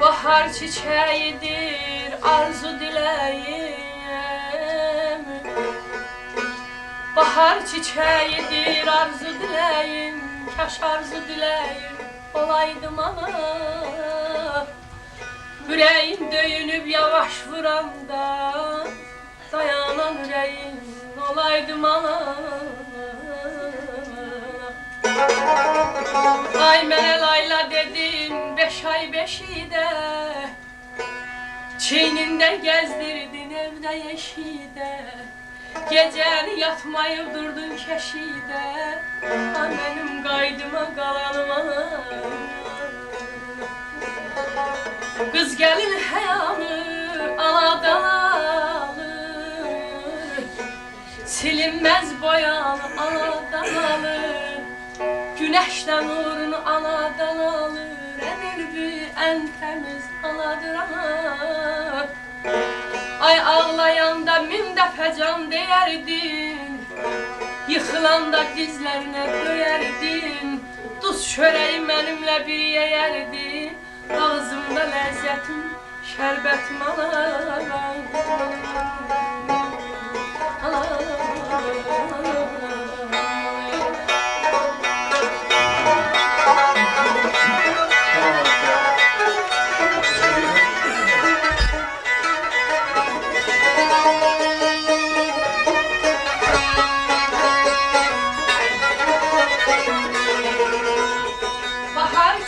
Bahar çiçeğidir arzu dileyim. Bahar çiçeğidir arzu dileyim. Kaş arzu dileyim olaydım ana. Yüreğim döyünüp yavaş vuranda dayanan yüreğim olaydım ana. Ay mənə layla dedin 5 ay 5'ide, çeynində gəzdirdin evdə yeşidə, gecəni yatmayıb durdun keşidə. Ay mənim qaydıma qalanıma, qız gəlin həyanı anadan alır, silinməz boyanı anadan alır. Güneşten nurunu anadan alır, en ülbü, en temiz anadır ana. Ay ağlayanda min dəfə can deyerdin, yıkılanda dizlerine döyerdin. Duz çöreği benimle bir yeyerdin, ağzımda lezzetim, şerbetim ana.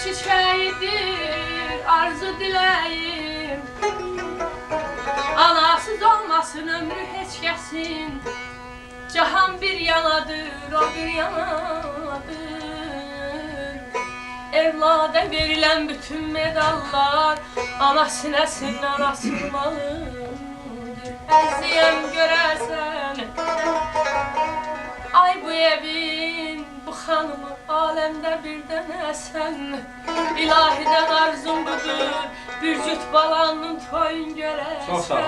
Çiçeğidir arzu dileyim. Anasız olmasın ömrü heç kəsin. Cahan bir yanadır, o bir yanadır. Evlada verilen bütün medallar ana sinəsindən asılmalıdır. Əziyəm görəsən ay bu evin, bu xanımı aləmdə birdən əsən. İlahiden arzum budur, bir cüt balanın toyun görəsən. Çox sağ ol.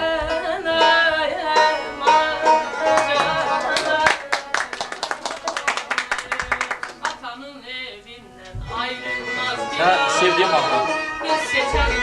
Atanın evindən ayrılmaz bir Ya sevdiğim abla. Biz seçelim